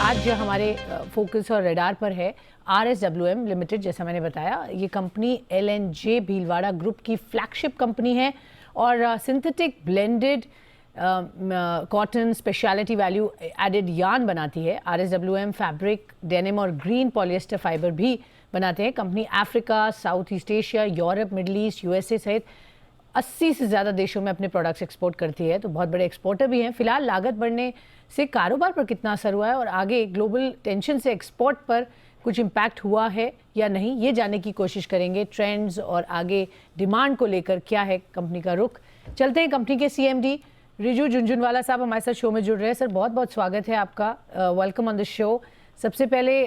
आज हमारे फोकस और रेडार पर है RSWM लिमिटेड। जैसा मैंने बताया, ये कंपनी LNJ भीलवाड़ा ग्रुप की फ्लैगशिप कंपनी है और synthetic blended cotton speciality value added yarn बनाती है। RSWM फैब्रिक, डेनिम और ग्रीन पॉलिएस्टर फाइबर भी बनाते हैं। Company Africa, South East Asia, Europe, Middle East, USA सहित 80 से ज़्यादा देशों में अपने प्रोडक्ट्स एक्सपोर्ट करती है, तो बहुत बड़े एक्सपोर्टर भी हैं। फिलहाल लागत बढ़ने से कारोबार पर कितना असर हुआ है और आगे ग्लोबल टेंशन से एक्सपोर्ट पर कुछ इम्पैक्ट हुआ है या नहीं, ये जानने की कोशिश करेंगे। ट्रेंड्स और आगे डिमांड को लेकर क्या है कंपनी का रुख। चलते हैं कंपनी के CMD रिजू झुनझुनवाला साहब हमारे साथ शो में जुड़ रहे हैं। सर, बहुत बहुत स्वागत है आपका, वेलकम ऑन द शो। सबसे पहले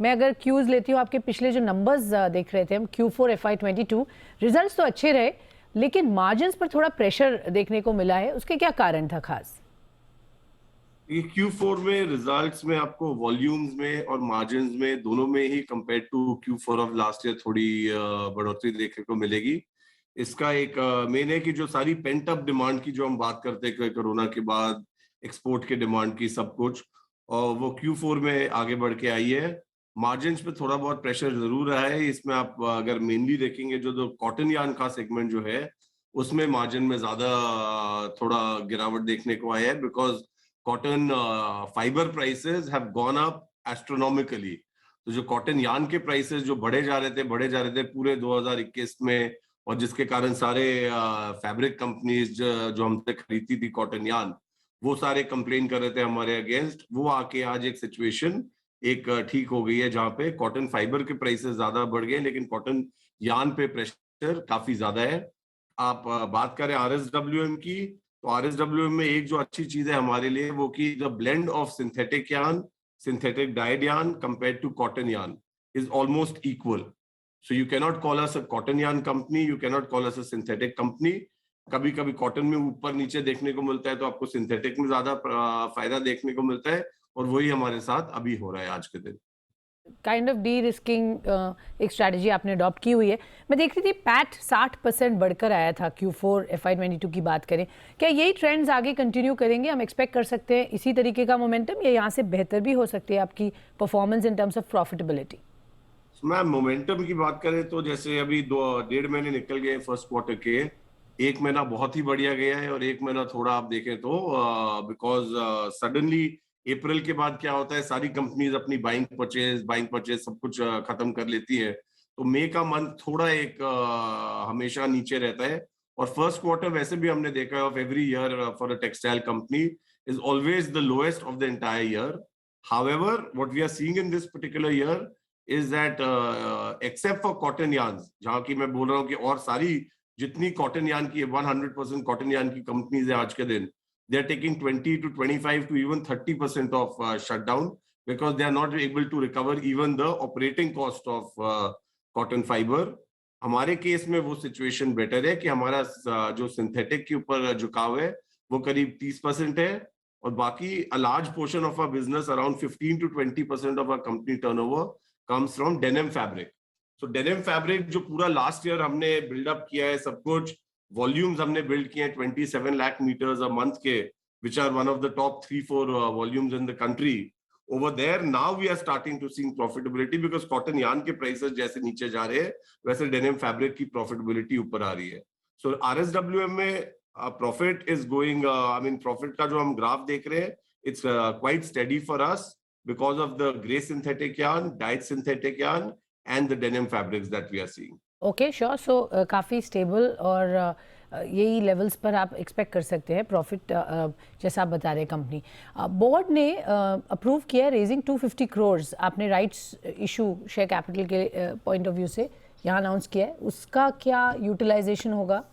मैं अगर क्यूज़ लेती हूँ, आपके पिछले जो नंबर्स देख रहे थे हम, Q4 FY22 रिजल्ट्स तो अच्छे रहे, लेकिन मार्जिन्स पर थोड़ा प्रेशर देखने को मिला है। उसके क्या कारण था खास? ये Q4 में रिजल्ट्स में आपको वॉल्यूम्स में और मार्जिन्स में दोनों में ही compare to Q4 of last year थोड़ी बढ़ोतरी देखने को मिलेगी। इसका एक मेन है कि जो सारी पेंट अप डिमांड की जो हम बात करते हैं कोरोना के बाद एक्सपोर्ट के डिमांड की सब कुछ, और वो Q4 में आगे बढ़ के आई है। मार्जिन्स पे थोड़ा बहुत प्रेशर जरूर रहा है। इसमें आप अगर मेनली देखेंगे जो कॉटन यार्न का सेगमेंट जो है उसमें मार्जिन में ज्यादा थोड़ा गिरावट देखने को आया है, because cotton fibre prices have gone up astronomically. तो जो कॉटन यार्न के प्राइसेस जो बढ़े जा रहे थे पूरे 2021 में, और जिसके कारण सारे फैब्रिक कंपनीज जो हमसे खरीदती थी कॉटन यार्न, वो सारे कंप्लेन कर रहे थे हमारे अगेंस्ट। वो आके आज एक सिचुएशन एक ठीक हो गई है जहां पे कॉटन फाइबर के प्राइसेस ज्यादा बढ़ गए, लेकिन कॉटन यार्न पे प्रेशर काफी ज्यादा है। आप बात करें RSWM की, तो RSWM में एक जो अच्छी चीज है हमारे लिए वो कि the blend of synthetic yarn, synthetic dyed yarn compare to cotton yarn is almost equal. So you cannot call us a cotton yarn company, you cannot call us a synthetic company. कभी कभी cotton में ऊपर नीचे देखने को मिलता है, तो आपको सिंथेटिक में ज्यादा फायदा देखने को मिलता है, और वही हमारे साथ अभी हो रहा है आज के दिन। काइंड ऑफ डी रिस्किंग एक स्ट्रैटेजी आपने अडॉप्ट की हुई है। मैं देख रही थी पैट 60% बढ़कर आया था Q4 FY22 की बात करें। क्या यही ट्रेंड्स आगे कंटिन्यू करेंगे? हम एक्सपेक्ट कर सकते हैं इसी तरीके का मोमेंटम, या यहाँ से बेहतर भी हो सकती है आपकी performance in terms of profitability? Ma'am, momentum की बात करें तो जैसे अभी 2.5 महीने निकल गए फर्स्ट क्वार्टर के। एक महीना बहुत ही बढ़िया गया है और एक महीना थोड़ा आप देखें तो बिकॉज सडनली अप्रैल के बाद क्या होता है, सारी कंपनीज अपनी बाइंग परचेज सब कुछ खत्म कर लेती है। तो मई का मंथ थोड़ा एक हमेशा नीचे रहता है। और फर्स्ट क्वार्टर वैसे भी हमने देखा है of every year for a textile company is always the lowest of the entire year. However what we are seeing in this particular year is that except for cotton yarns, जहां की मैं बोल रहा हूँ कि और सारी जितनी कॉटन यार्न की 100% कॉटन यार्न की कंपनीज है आज के दिन, they are taking 20 to 25 to even 30% of shutdown, because they are not able to recover even the operating cost of cotton fiber. हमारे केस में वो सिचुएशन बेटर है कि हमारा जो सिंथेटिक के ऊपर झुकाव है वो करीब 30% है, और बाकी a large portion of our business, around 15 to 20% of our company turnover comes from denim fabric. So denim fabric जो पूरा लास्ट ईयर हमने बिल्डअप किया है, सब कुछ वॉल्यूम्स हमने बिल्ड किए हैं 27 लाख मीटर्स अ मंथ के, which are one of the top 3-4 volumes in the country. Over there now we are starting to see profitability, because cotton yarn के prices जैसे नीचे जा रहे हैं वैसे denim fabric की profitability ऊपर आ रही है। So RSWM में profit is going, I mean profit का जो हम ग्राफ देख रहे हैं, it's quite steady for us because of the gray synthetic yarn, dyed synthetic yarn, and the denim fabrics that we are seeing. Okay, sure. So काफ़ी stable और यही levels पर आप एक्सपेक्ट कर सकते हैं प्रॉफिट, जैसा आप बता रहे हैं। कंपनी बोर्ड ने अप्रूव किया है रेजिंग 250 करोड़। आपने राइट्स इशू शेयर कैपिटल के पॉइंट ऑफ व्यू से यहाँ अनाउंस किया है, उसका क्या यूटिलाइजेशन होगा?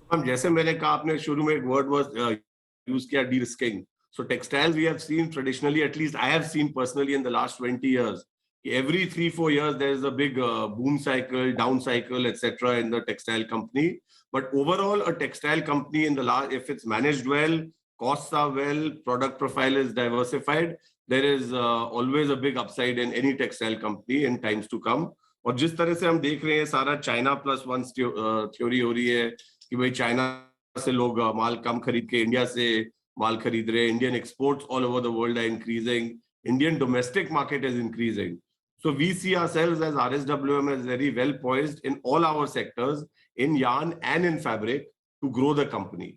हम जैसे मैंने कहा, आपने शुरू में एक वर्ड यूज किया, D risking. So textiles we have seen traditionally, at least I have seen personally in the last 20 years, every 3-4 years there is a big boom cycle, down cycle, etc. in the textile company. But overall, a textile company in the last, if it's managed well, costs are well, product profile is diversified, there is always a big upside in any textile company in times to come. और जिस तरह से हम देख रहे हैं, सारा China plus one theory हो रही है कि भाई चाइना से लोग माल कम खरीद के इंडिया से माल खरीद रहे हैं. Indian exports all over the world are increasing. Indian domestic market is increasing. So we see ourselves as RSWM as very well poised in all our sectors, in yarn and in fabric, to grow the company.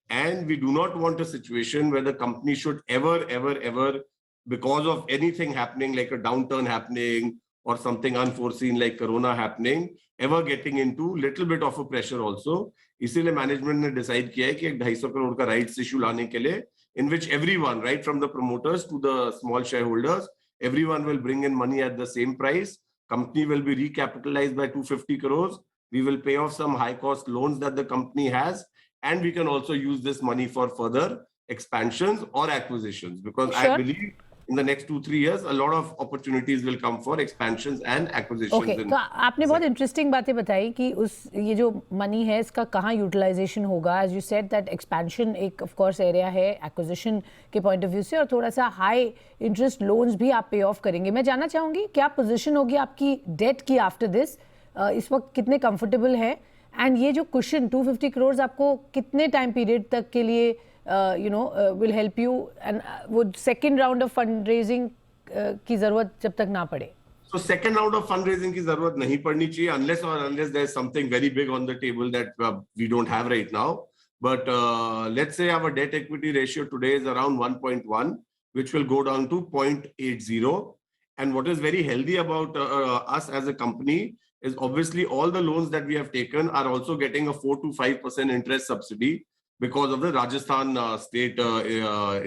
And we do not want a situation where the company should ever, because of anything happening, like a downturn happening or something unforeseen like Corona happening, ever getting into little bit of a pressure also. इसीलिए management ने decide किया है कि 250 करोड़ का rights issue लाने के लिए, in which everyone, right from the promoters to the small shareholders, everyone will bring in money at the same price. Company will be recapitalized by 250 crores. We will pay off some high cost loans that the company has, and we can also use this money for further expansions or acquisitions, because Sure. I believe in the next 2-3 years a lot of opportunities will come for expansions and acquisitions. Okay. तो आपने बहुत interesting बातें बताई कि उस ये जो money है इसका कहाँ यूटिलाइजेशन होगा. As you said that expansion एक ऑफ कोर्स एरिया है एक्विजिशन के पॉइंट ऑफ व्यू से, और थोड़ा सा हाई इंटरेस्ट लोन्स भी आप पे ऑफ करेंगे. मैं जानना चाहूँगी क्या पोजीशन होगी आपकी डेट की आफ्टर दिस, इस वक्त कितने कंफर्टेबल है, एंड ये जो कुशन 250 करोड़ आपको कितने टाइम पीरियड तक के लिए will help you, and would second round of fundraising की जरूरत जब तक ना पड़े? So second round of fundraising की जरूरत नहीं पड़नी चाहिए unless there is something very big on the table that we don't have right now. But let's say our debt equity ratio today is around 1.1, which will go down to 0.80. And what is very healthy about us as a company is obviously all the loans that we have taken are also getting a 4 to 5% interest subsidy because of the Rajasthan state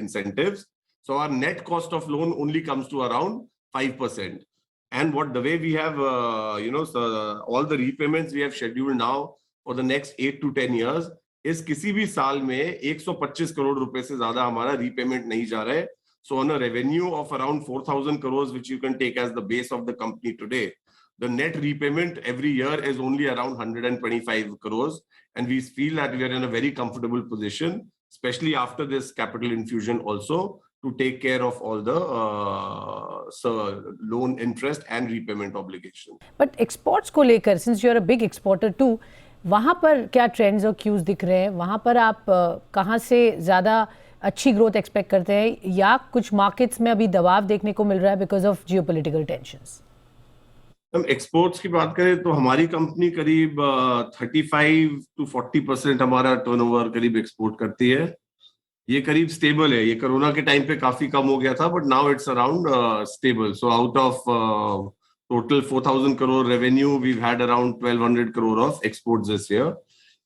incentives. So our net cost of loan only comes to around 5%. And the way we have, all the repayments we have scheduled now for the next 8 to 10 years is किसी भी साल में 125 करोड़ रुपए से ज्यादा हमारा repayment नहीं जा रहा है. So on a revenue of around 4,000 crores, which you can take as the base of the company today, the net repayment every year is only around 125 crores. And we feel that we are in a very comfortable position, especially after this capital infusion also, to take care of all the loan interest and repayment obligation. But exports को लेकर, since you are a big exporter too, वहाँ पर क्या trends और cues दिख रहे हैं? वहाँ पर आप कहाँ से ज़्यादा अच्छी ग्रोथ एक्सपेक्ट करते हैं, या कुछ मार्केट्स में अभी दबाव देखने को मिल रहा है बिकॉज ऑफ जियोपॉलिटिकल टेंशंस? हम एक्सपोर्ट्स की बात करें तो हमारी कंपनी करीब 35 to 40% हमारा टर्नओवर करीब एक्सपोर्ट करती है. ये करीब स्टेबल है. ये कोरोना के टाइम पे काफी कम हो गया था, but now it's around stable. So out of total 4,000 crore revenue we had around 1,200 crore of exports this year.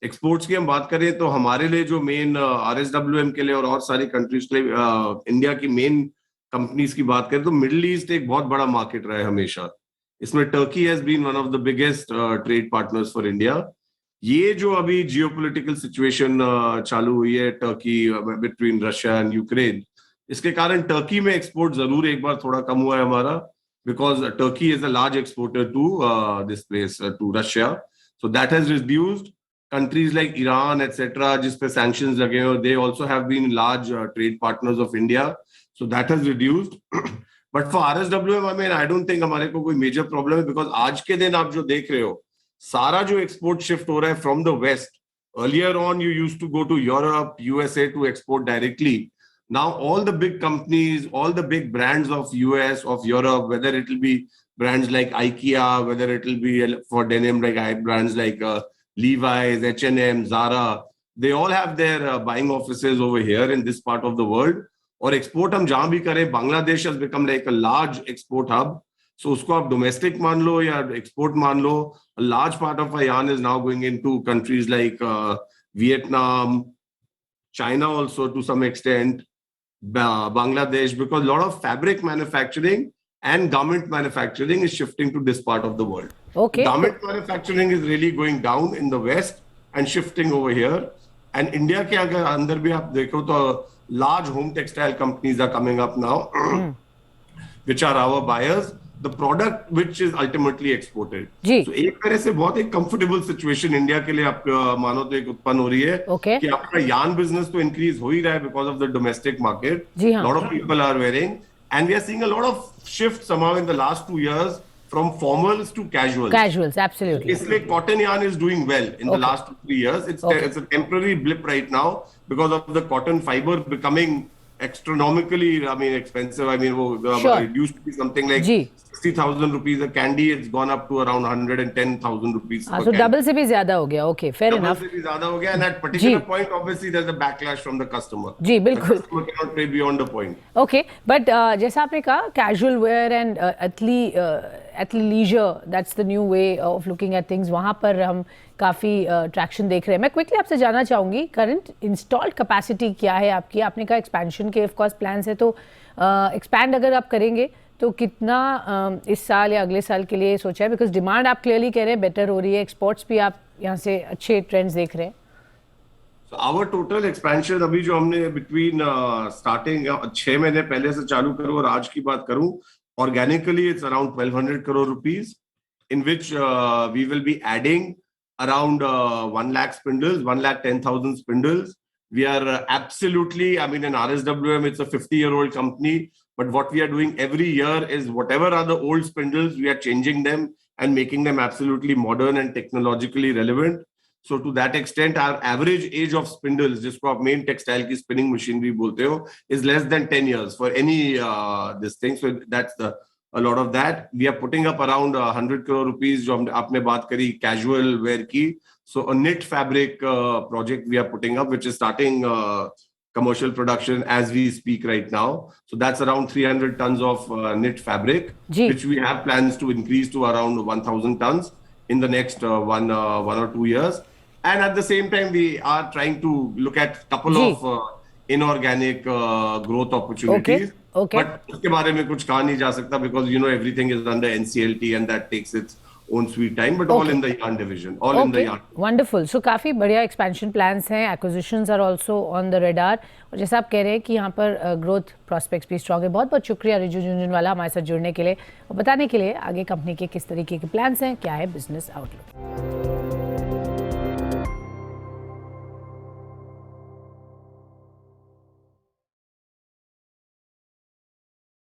Exports की हम बात करें तो हमारे लिए जो मेन RSWM के लिए और सारी कंट्रीज के लिए इंडिया की मेन कंपनीज की बात करें तो मिडिल ईस्ट एक बहुत बड़ा मार्केट रहा है हमेशा. इसमें Turkey has been one of the biggest trade partners for India. ये जो अभी जियोपॉलिटिकल सिचुएशन चालू हुई है Turkey between Russia and Ukraine, इसके कारण टर्की में एक्सपोर्ट जरूर एक बार थोड़ा कम हुआ है हमारा, because Turkey is a large exporter to this place, to Russia. So that has reduced. Countries like Iran, etc., जिस पे sanctions लगे हैं, they also have been large trade partners of India, so that has reduced. But for RSWM, I mean, I don't think हमारे को कोई major problem है, because आज के दिन आप जो देख रहे हो, सारा जो export shift हो रहा है from the west. Earlier on, you used to go to Europe, USA to export directly. Now all the big companies, all the big brands of US, of Europe, whether it will be brands like IKEA, whether it will be for denim like brands like Levi's, H&M, Zara, they all have their buying offices over here in this part of the world. और export हम जहाँ भी करें, Bangladesh has become like a large export hub. So उसको आप domestic मान लो या export मान लो, a large part of our yarn is now going into countries like Vietnam, China also to some extent, Bangladesh, because a lot of fabric manufacturing and garment manufacturing is shifting to this part of the world. Okay. Garment manufacturing is really going down in the west and shifting over here. And India के अगर अंदर भी आप देखो तो large home textile companies are coming up now, which are our buyers. The product which is ultimately exported. Ji. So एक तरह से बहुत एक comfortable situation इंडिया के लिए आप मानो तो एक उत्पन्न हो रही है. Okay. कि आपका yarn business तो increase हो ही रहा है because of the domestic market. जी हाँ. Lot of people are wearing. And we are seeing a lot of shift somehow in the last 2 years. from formals to casuals. Casuals, absolutely. इसलिए cotton yarn is doing well in the last 2-3 years. It's a temporary blip right now because of the cotton fiber becoming astronomically, I mean, expensive. I mean, it used to be something like 60,000 rupees a candy. It's gone up to around 110,000 rupees. So double से भी ज़्यादा हो गया. Okay, fair enough. Double से भी ज़्यादा हो गया, and at particular point, obviously, there's a backlash from the customer. जी, बिल्कुल. The customer cannot pay beyond the point. Okay, but जैसा आपने कहा, casual wear and athleisure, that's the new way of looking at things. वहाँ पर हम काफ़ी traction देख रहे हैं. मैं क्विकली आपसे जानना चाहूँगी, करंट इंस्टॉल्ड कैपेसिटी क्या है आपकी? आपने कहा एक्सपेंशन के ऑफ कोर्स प्लान्स है, तो एक्सपैंड अगर आप करेंगे तो कितना इस साल या अगले साल के लिए सोचा है? बिकॉज डिमांड आप क्लियरली कह रहे हैं बेटर हो रही है, एक्सपोर्ट्स भी आप यहाँ से अच्छे ट्रेंड्स देख रहे हैं. So our total expansion अभी जो हमने between starting 6 महीने पहले से चालू करूँ और आज की बात करूँ, organically it's around 1,200 crore rupees, in which we will be adding around 1 lakh spindles, 1,10,000 spindles. We are absolutely, I mean, in RSWM, it's a 50-year-old company, but what we are doing every year is whatever are the old spindles, we are changing them and making them absolutely modern and technologically relevant. So to that extent, our average age of spindles, जिसको आप main textile की spinning machinery बोलते हो, is less than 10 years for any this thing. So that's a lot of that. We are putting up around 100 crore rupees जो आपने बात करी casual wear की. So a knit fabric project we are putting up, which is starting commercial production as we speak right now. So that's around 300 tons of knit fabric, which we have plans to increase to around 1,000 tons in the next 1 or 2 years. And at the same time, we are trying to look at a couple of inorganic growth opportunities. Okay. But उसके बारे में कुछ कहा नहीं जा सकता because you know everything is under NCLT and that takes its own sweet time, but all in the yarn division, all in the yarn. Wonderful. So काफी बढ़िया expansion plans हैं, acquisitions are also on the radar. और जैसा आप कह रहे हैं कि यहाँ पर growth prospects भी strong है. बहुत बहुत शुक्रिया रिजू झुंझुनवाला हमारे साथ जुड़ने के लिए और बताने के लिए आगे कंपनी के किस तरीके के plans हैं, क्या है business outlook.